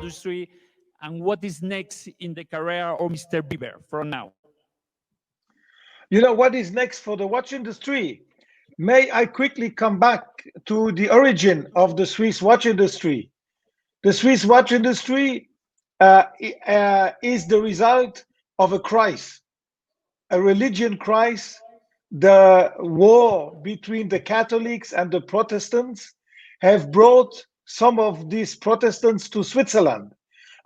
industry, and what is next in the career of Mr. Biver from now? You know what is next for the watch industry? May I quickly come back to the origin of the Swiss watch industry? The Swiss watch industry is the result of a crisis, a religion crisis. The war between the Catholics and the Protestants have brought some of these Protestants to Switzerland,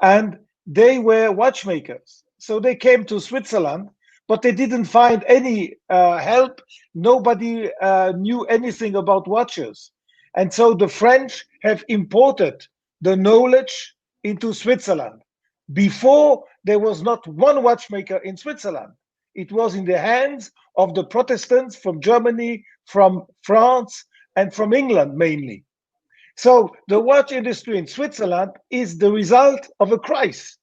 and they were watchmakers. So they came to Switzerland, but they didn't find any help. Nobody knew anything about watches. And so the French have imported the knowledge into Switzerland. Before, there was not one watchmaker in Switzerland. It was in the hands of the Protestants from Germany, from France, and from England mainly. So the watch industry in Switzerland is the result of a crisis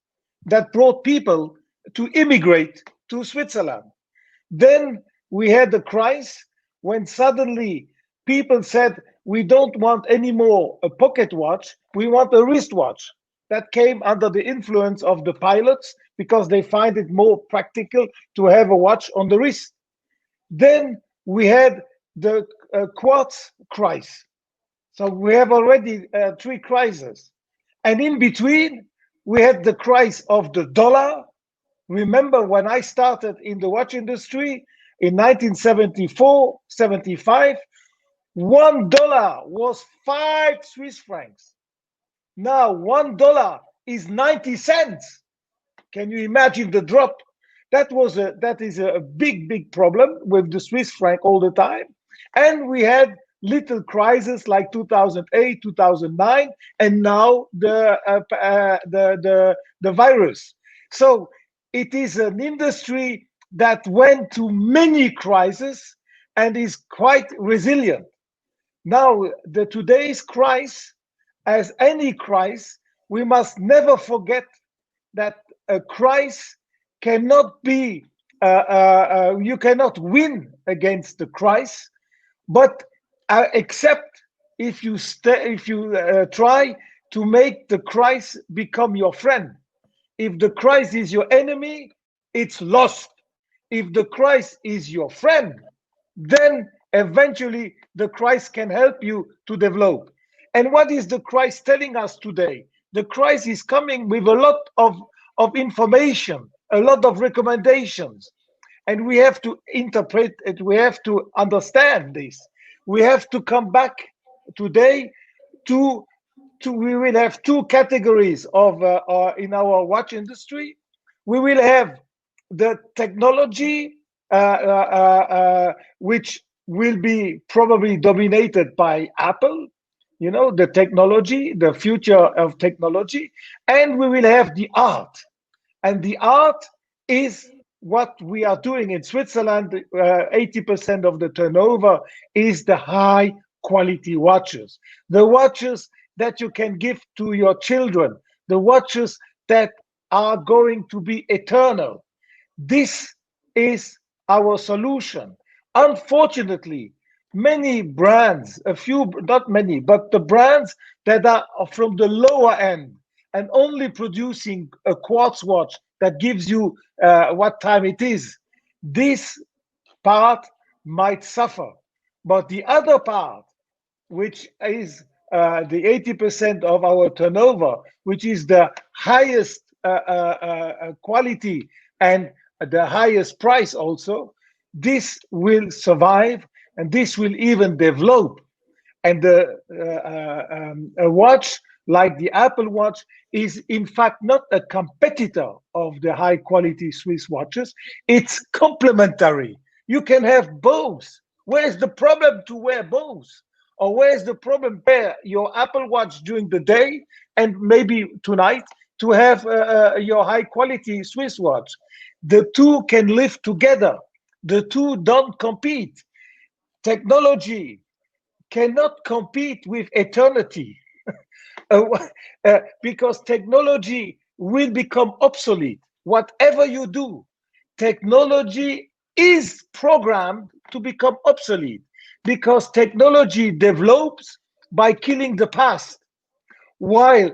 that brought people to immigrate to Switzerland. Then we had the crisis when suddenly people said, we don't want anymore a pocket watch, we want a wristwatch. That came under the influence of the pilots because they find it more practical to have a watch on the wrist. Then we had the quartz crisis. So we have already 3 crises. And in between, we had the crisis of the dollar. Remember when I started in the watch industry in 1974, 75, $1 was 5 Swiss francs. Now $1 is 90 cents. Can you imagine the drop? That is a big problem with the Swiss franc all the time. And we had little crises like 2008, 2009, and now the virus. So it is an industry that went to many crises and is quite resilient. Now, today's crisis, as any crisis, we must never forget that a crisis cannot be, you cannot win against the crisis, but except if you try to make the crisis become your friend. If the crisis is your enemy, it's lost. If the crisis is your friend, then eventually the crisis can help you to develop. And what is the crisis telling us today? The crisis is coming with a lot of information, a lot of recommendations, and we have to interpret it. We have to understand this. We have to come back today to we will have 2 categories of in our watch industry. We will have the technology, which will be probably dominated by Apple, you know, the technology, the future of technology, and we will have the art. And the art is what we are doing in Switzerland. 80% of the turnover is the high quality watches, the watches that you can give to your children, the watches that are going to be eternal. This is our solution. Unfortunately, many brands, a few, not many, but the brands that are from the lower end and only producing a quartz watch that gives you what time it is, this part might suffer. But the other part, which is the 80% of our turnover, which is the highest quality and the highest price also, this will survive and this will even develop. And a watch like the Apple Watch is in fact not a competitor of the high quality Swiss watches. It's complementary. You can have both. Where's the problem to wear both? Or where's the problem wear your Apple Watch during the day and maybe tonight to have your high quality Swiss watch? The two can live together. The two don't compete. Technology cannot compete with eternity because technology will become obsolete. Whatever you do, technology is programmed to become obsolete because technology develops by killing the past, while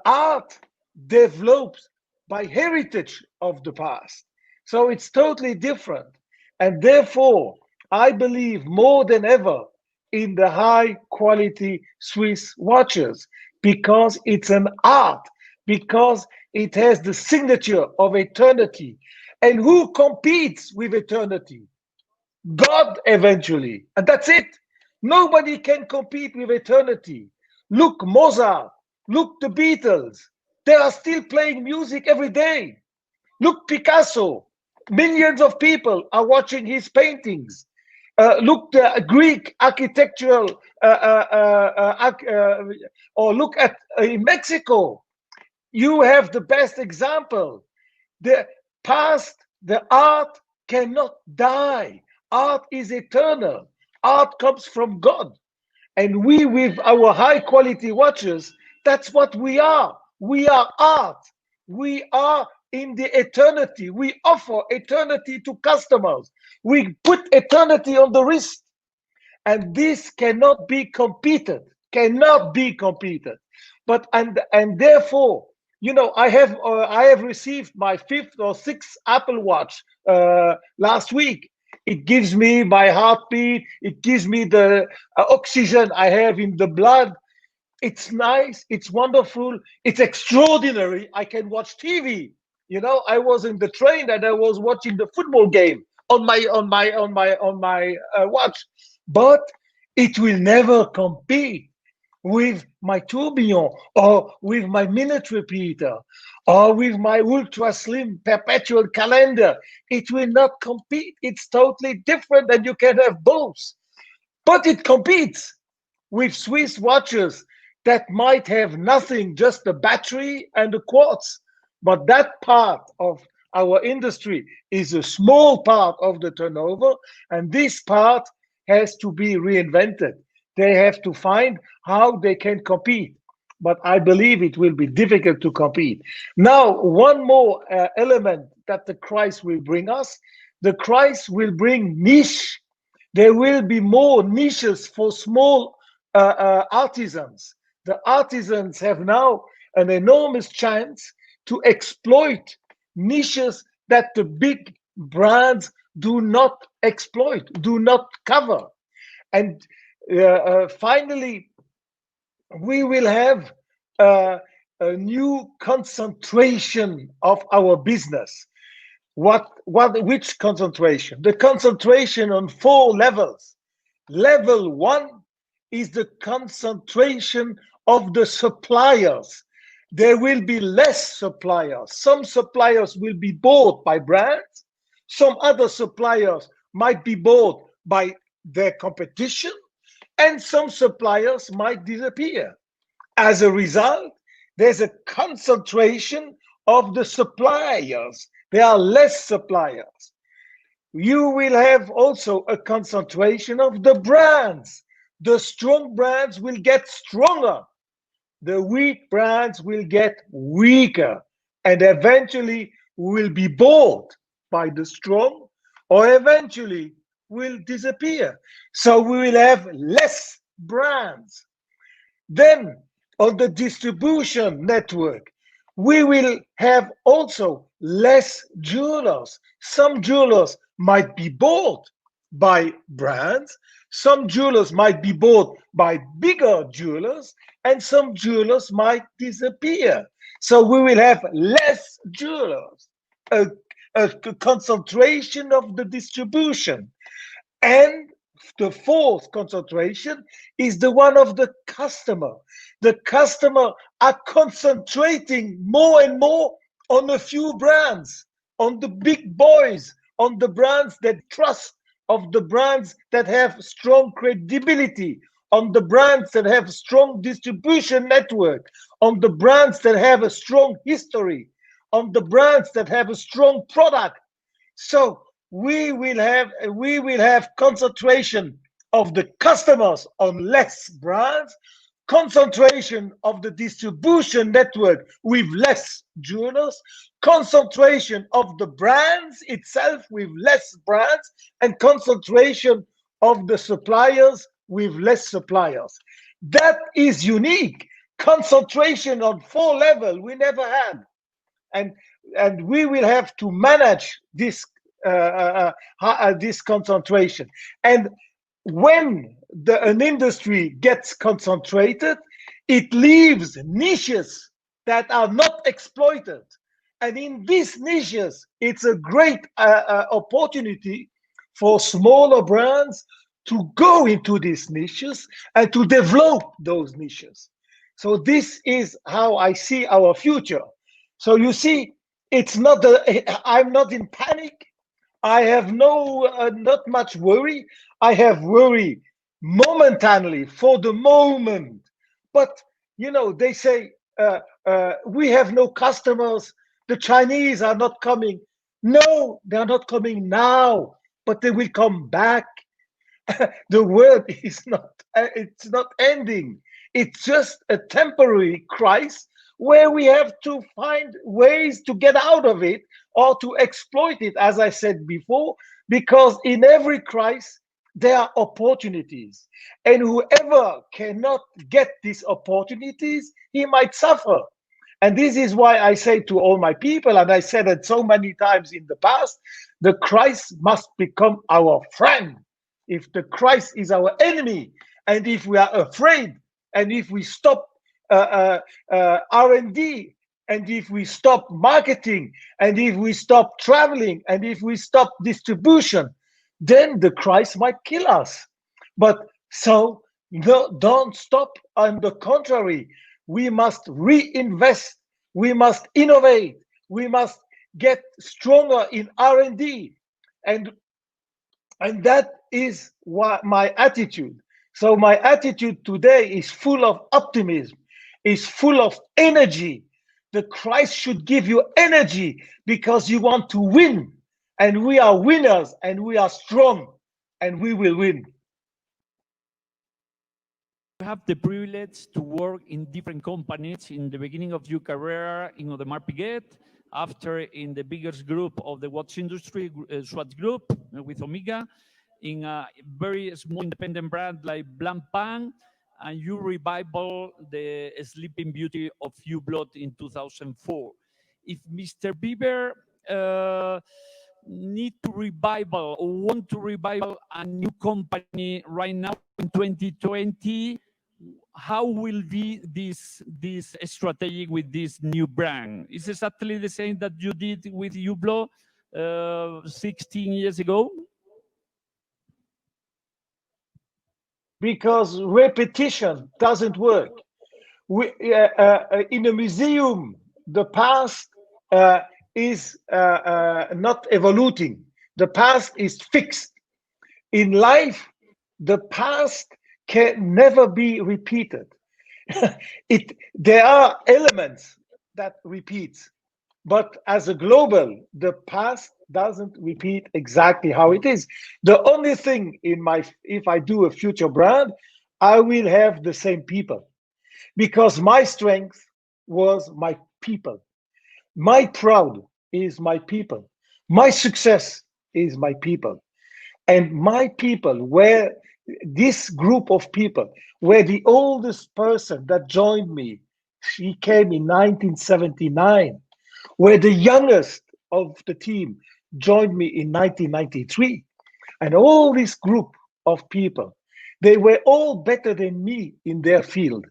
art develops by heritage of the past. So it's totally different. And therefore, I believe more than ever in the high quality Swiss watches because it's an art, because it has the signature of eternity. And who competes with eternity? God eventually. And that's it. Nobody can compete with eternity. Look, Mozart, look, the Beatles. They are still playing music every day. Look, Picasso. Millions of people are watching his paintings. Look, the Greek architectural, or look at in Mexico. You have the best example. The past, the art cannot die. Art is eternal. Art comes from God. And we, with our high quality watches, that's what we are. We are art. We are in the eternity. We offer eternity to customers. We put eternity on the wrist. And this cannot be competed, cannot be competed. But and therefore, you know, I have received my 5th or 6th Apple Watch last week. It gives me my heartbeat. It gives me the oxygen I have in the blood. It's nice. It's wonderful. It's extraordinary. I can watch TV. You know, I was in the train and I was watching the football game on my watch. But it will never compete with my tourbillon or with my minute repeater or with my ultra slim perpetual calendar. It will not compete. It's totally different, and you can have both. But it competes with Swiss watches that might have nothing, just the battery and the quartz. But that part of our industry is a small part of the turnover, and this part has to be reinvented. They have to find how they can compete. But I believe it will be difficult to compete. Now, one more element that the crisis will bring us. The crisis will bring niche. There will be more niches for small artisans. The artisans have now an enormous chance to exploit niches that the big brands do not exploit, do not cover. And finally, we will have a new concentration of our business. Which concentration? The concentration on 4 levels. Level 1 is the concentration of the suppliers. There will be less suppliers. Some suppliers will be bought by brands. Some other suppliers might be bought by their competition, and some suppliers might disappear. As a result, there's a concentration of the suppliers. There are less suppliers. You will have also a concentration of the brands. The strong brands will get stronger. The weak brands will get weaker, and eventually will be bought by the strong, or eventually will disappear. So we will have less brands. Then on the distribution network, we will have also less jewelers. Some jewelers might be bought by brands. Some jewelers might be bought by bigger jewelers, and some jewelers might disappear. So we will have less jewelers, a concentration of the distribution. And the 4th concentration is the one of the customer. The customer are concentrating more and more on a few brands, on the big boys, on the brands that trust, of the brands that have strong credibility, on the brands that have strong distribution network, on the brands that have a strong history, on the brands that have a strong product. So we will have concentration of the customers on less brands, concentration of the distribution network with less jewelers, concentration of the brands itself with less brands, and concentration of the suppliers with less suppliers. That is unique. concentration on 4 levels we never had. And we will have to manage this this concentration. And when an industry gets concentrated, it leaves niches that are not exploited. And in these niches, it's a great opportunity for smaller brands to go into these niches and to develop those niches. So this is how I see our future. So you see, it's not I'm not in panic. I have not much worry. I have worry momentarily for the moment. But they say we have no customers. The Chinese are not coming. No, they are not coming now, but they will come back. The world is not. It's not ending. It's just a temporary crisis where we have to find ways to get out of it or to exploit it, as I said before, because in every crisis, there are opportunities. And whoever cannot get these opportunities, he might suffer. And this is why I say to all my people, and I said it so many times in the past, the crisis must become our friend. If the crisis is our enemy, and if we are afraid, and if we stop R&D, and if we stop marketing, and if we stop traveling, and if we stop distribution, then the crisis might kill us. But so no, don't stop. On the contrary, we must reinvest, we must innovate, we must get stronger in R&D, and that is what my attitude. So my attitude today is full of optimism, is full of energy. The crisis should give you energy because you want to win. And we are winners, and we are strong, and we will win. You have the privilege to work in different companies in the beginning of your career in Audemars Piguet, after in the biggest group of the watch industry, Swatch Group, with Omega, in a very small independent brand like Blancpain, and you revival the Sleeping Beauty of Hublot in 2004. If Mr. Biver need to revival or want to revival a new company right now in 2020, how will be this strategy with this new brand? Is it exactly the same that you did with Hublot 16 years ago? Because repetition doesn't work. In a museum, the past is not evolving. The past is fixed. In life, the past can never be repeated. There are elements that repeat, but as a global, the past doesn't repeat exactly how it is. The only thing if I do a future brand, I will have the same people, because my strength was my people. My proud is my people. My success is my people. And my people were this group of people, where the oldest person that joined me, she came in 1979, where the youngest of the team joined me in 1993. And all this group of people, they were all better than me in their field.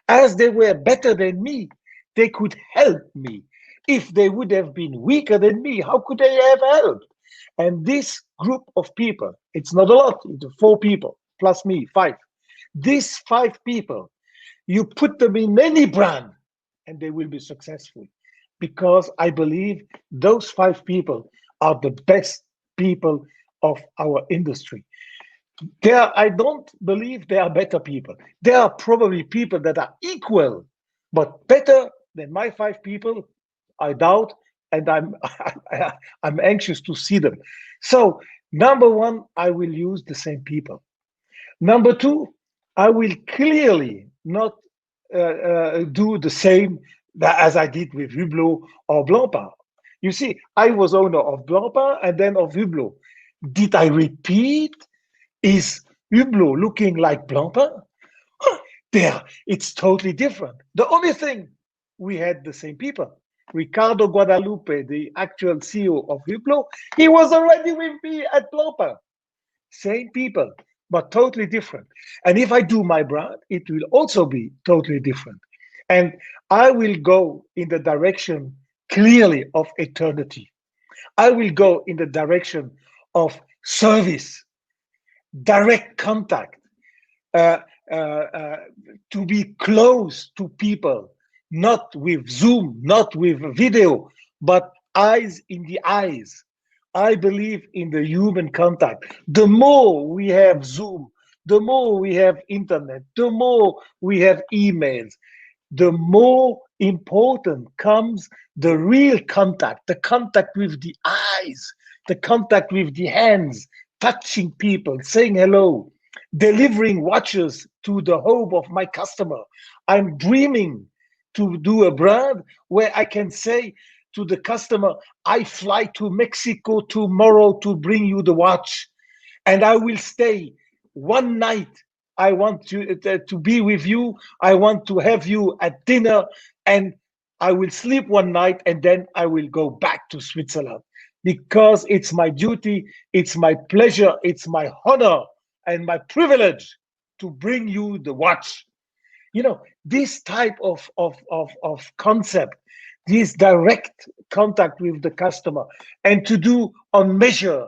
As they were better than me, they could help me. If they would have been weaker than me, how could they have helped? And this group of people, it's not a lot, it's 4 people, plus me, 5. These 5 people, you put them in any brand, and they will be successful. Because I believe those 5 people are the best people of our industry. I don't believe they are better people. There are probably people that are equal, but better than my 5 people, I doubt, and I'm anxious to see them. So, number 1, I will use the same people. Number 2, I will clearly not do the same as I did with Hublot or Blancpain. You see, I was owner of Blancpain and then of Hublot. Did I repeat? Is Hublot looking like Blancpain? There, it's totally different. The only thing, we had the same people. Ricardo Guadalupe, the actual CEO of Hublot, he was already with me at Lopa. Same people, but totally different. And if I do my brand, it will also be totally different. And I will go in the direction clearly of eternity. I will go in the direction of service, direct contact, uh, uh, uh, to be close to people, not with Zoom, not with video, but eyes in the eyes. I believe in the human contact. The more we have Zoom, the more we have internet, the more we have emails, the more important comes the real contact, the contact with the eyes, the contact with the hands, touching people, saying hello, delivering watches to the home of my customer. I'm dreaming to do a brand where I can say to the customer, I fly to Mexico tomorrow to bring you the watch, and I will stay one night. I want to be with you. I want to have you at dinner, and I will sleep one night, and then I will go back to Switzerland because it's my duty, it's my pleasure, it's my honor and my privilege to bring you the watch. This type of concept, this direct contact with the customer, and to do on measure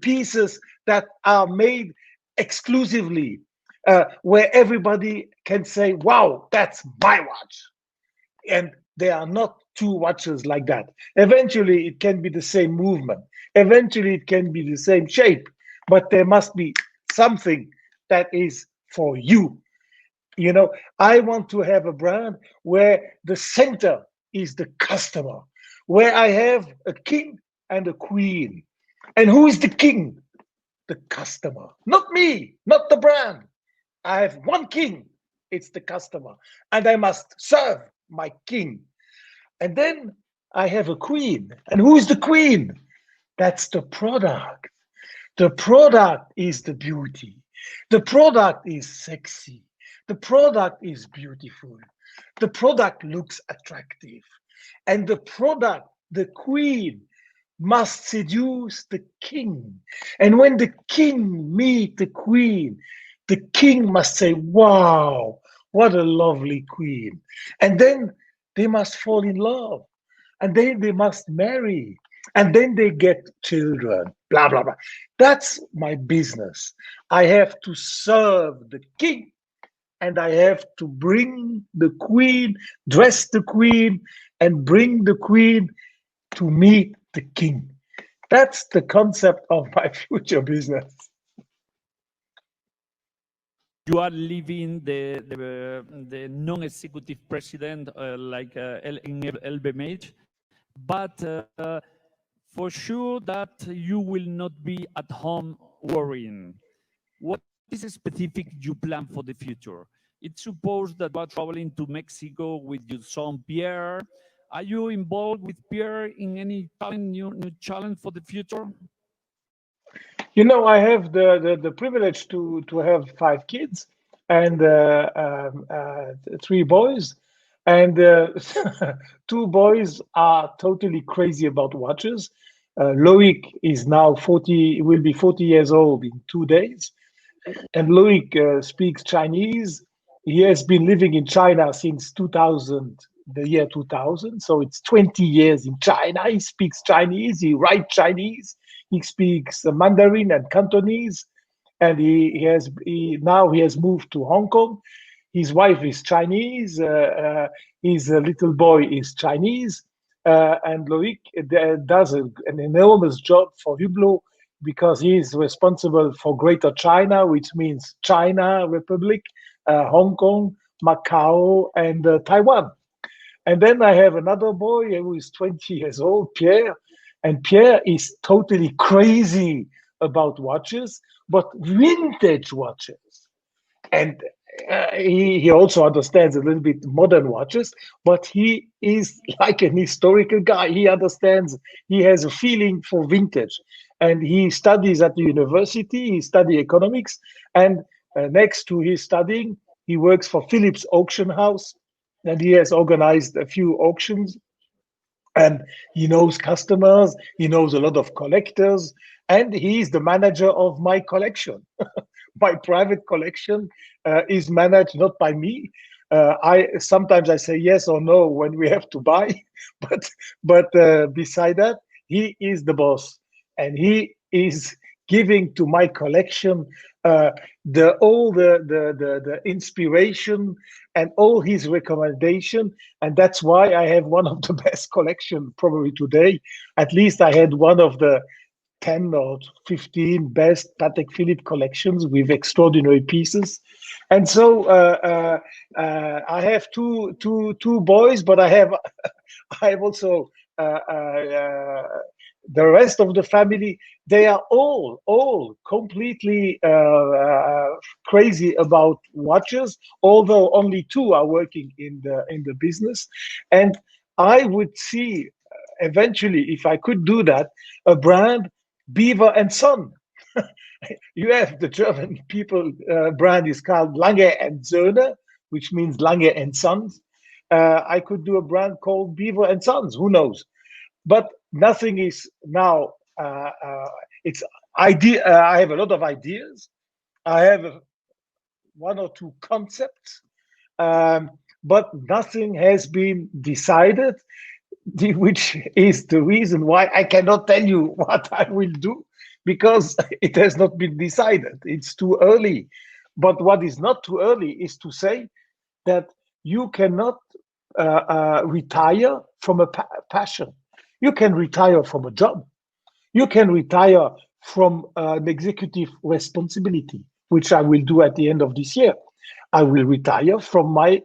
pieces that are made exclusively, where everybody can say, wow, that's my watch. And there are not two watches like that. Eventually, it can be the same movement. Eventually, it can be the same shape, but there must be something that is for you. I want to have a brand where the center is the customer, where I have a king and a queen. And who is the king? The customer, not me, not the brand. I have one king, it's the customer, and I must serve my king. And then I have a queen. And who is the queen? That's the product. The product is the beauty. The product is sexy. The product is beautiful. The product looks attractive. And the product, the queen, must seduce the king. And when the king meet the king must say, wow, what a lovely queen. And then they must fall in love. And then they must marry. And then they get children, blah, blah, blah. That's my business. I have to serve the king, and I have to bring the queen, dress the queen, and bring the queen to meet the king. That's the concept of my future business. You are leaving the non-executive president in LVMH, but for sure that you will not be at home worrying. What is specific you plan for the future? It's supposed that you are traveling to Mexico with your son Pierre. Are you involved with Pierre in any new challenge for the future? I have the privilege to have 5 kids and 3 boys. And 2 boys are totally crazy about watches. Loic is now 40, will be 40 years old in 2 days. And Loic speaks Chinese. He has been living in China since 2000, the year 2000. So it's 20 years in China. He speaks Chinese. He writes Chinese. He speaks Mandarin and Cantonese. And now he has moved to Hong Kong. His wife is Chinese. His little boy is Chinese. And Loic does an enormous job for Hublot because he is responsible for Greater China, which means China Republic, Hong Kong, Macau, and Taiwan. And then I have another boy who is 20 years old, Pierre. And Pierre is totally crazy about watches, but vintage watches. And he also understands a little bit modern watches, but he is like an historical guy. He understands, he has a feeling for vintage. And he studies at the university, he studies economics. And next to his studying, He works for Philips Auction House, and he has organized a few auctions. And he knows customers, he knows a lot of collectors, and he is the manager of my collection. My private collection is managed not by me. I sometimes I say yes or no when we have to buy, but beside that, he is the boss, and he is giving to my collection the all the inspiration and all his recommendation, and that's why I have one of the best collection probably today. At least I had one of the 10 or 15 best Patek Philippe collections with extraordinary pieces. And so I have two boys, but I have also the rest of the family. They are all completely crazy about watches, although only two are working in the business. And I would see eventually, if I could do that, a brand, Biver and Son. You have the German people brand is called Lange and Söhne, which means Lange and Sons. I could do a brand called Biver and Sons. Who knows? But nothing is now. It's idea. I have a lot of ideas. I have one or two concepts, but nothing has been decided, which is the reason why I cannot tell you what I will do, because it has not been decided. It's too early. But what is not too early is to say that you cannot retire from a passion. You can retire from a job. You can retire from an executive responsibility, which I will do at the end of this year. I will retire from my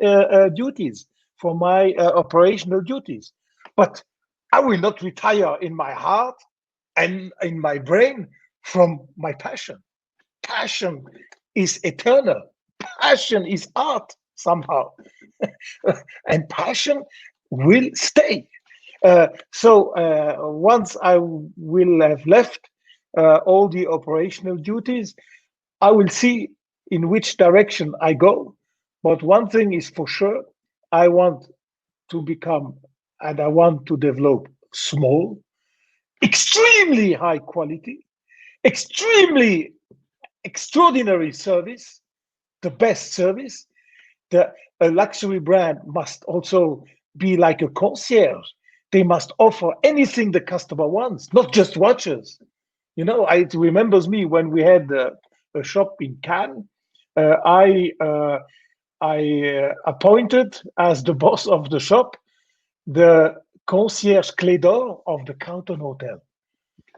duties, from my operational duties. But I will not retire in my heart and in my brain from my passion. Passion is eternal. Passion is art somehow. And passion will stay. So once I will have left all the operational duties, I will see in which direction I go. But one thing is for sure, I want to become and I want to develop small, extremely high quality, extremely extraordinary service, the best service. A luxury brand must also be like a concierge. They must offer anything the customer wants, not just watches. You know, it remembers me when we had a shop in Cannes. I appointed as the boss of the shop the concierge Clé d'Or of the Canton Hotel.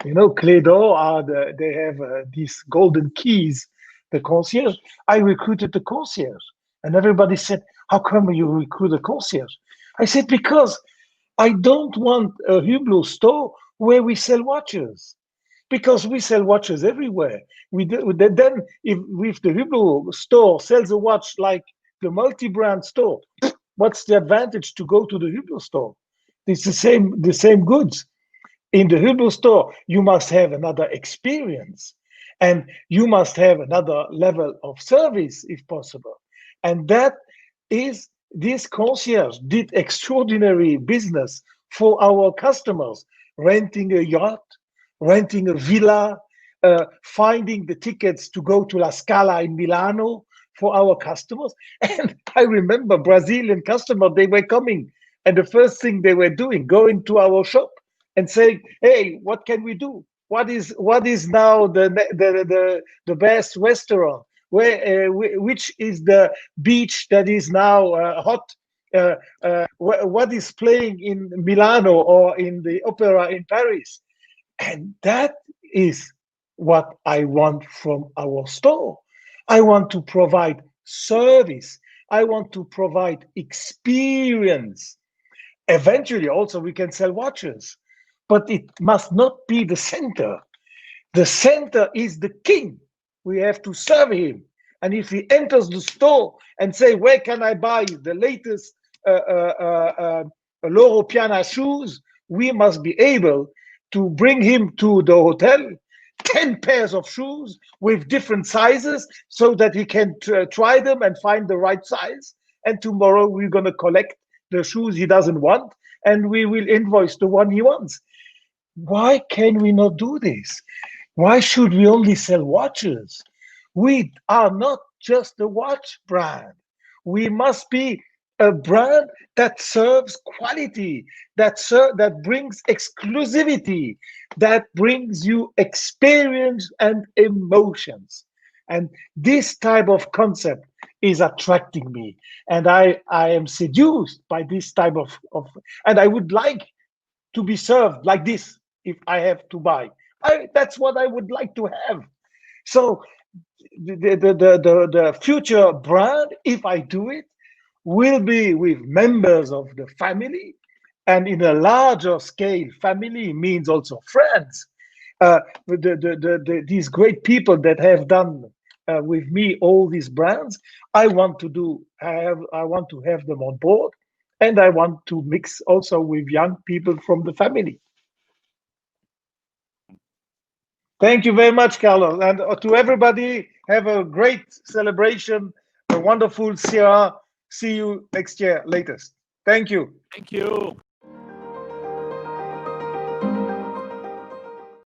You know, Clé d'Or they have these golden keys. The concierge. I recruited the concierge, and everybody said, "How come you recruit a concierge?" I said, "Because I don't want a Hublot store where we sell watches, because we sell watches everywhere. Then if the Hublot store sells a watch like the multi-brand store, what's the advantage to go to the Hublot store? It's the same goods. In the Hublot store, you must have another experience, and you must have another level of service if possible. And that is this concierge did extraordinary business for our customers, renting a yacht, renting a villa, finding the tickets to go to La Scala in Milano for our customers. And I remember Brazilian customers, they were coming, and the first thing they were doing, going to our shop and saying, "Hey, what can we do? What is now the best restaurant? Which is the beach that is now hot? What is playing in Milano or in the opera in Paris?" And that is what I want from our store. I want to provide service. I want to provide experience. Eventually, also, we can sell watches, but it must not be the center. The center is the king. We have to serve him. And if he enters the store and say, "Where can I buy the latest Loro Piana shoes?" we must be able to bring him to the hotel 10 pairs of shoes with different sizes so that he can try them and find the right size. And tomorrow we're going to collect the shoes he doesn't want and we will invoice the one he wants. Why can we not do this? Why should we only sell watches? We are not just a watch brand. We must be a brand that serves quality, that brings exclusivity, that brings you experience and emotions. And this type of concept is attracting me. And I am seduced by this type of and I would like to be served like this if I have to buy. That's what I would like to have. So the future brand, if I do it, will be with members of the family, and in a larger scale, family means also friends. These great people that have done with me all these brands, I want to have them on board, and I want to mix also with young people from the family. Thank you very much, Carlos. And to everybody, have a great celebration, a wonderful SIAR. See you next year latest. Thank you. Thank you.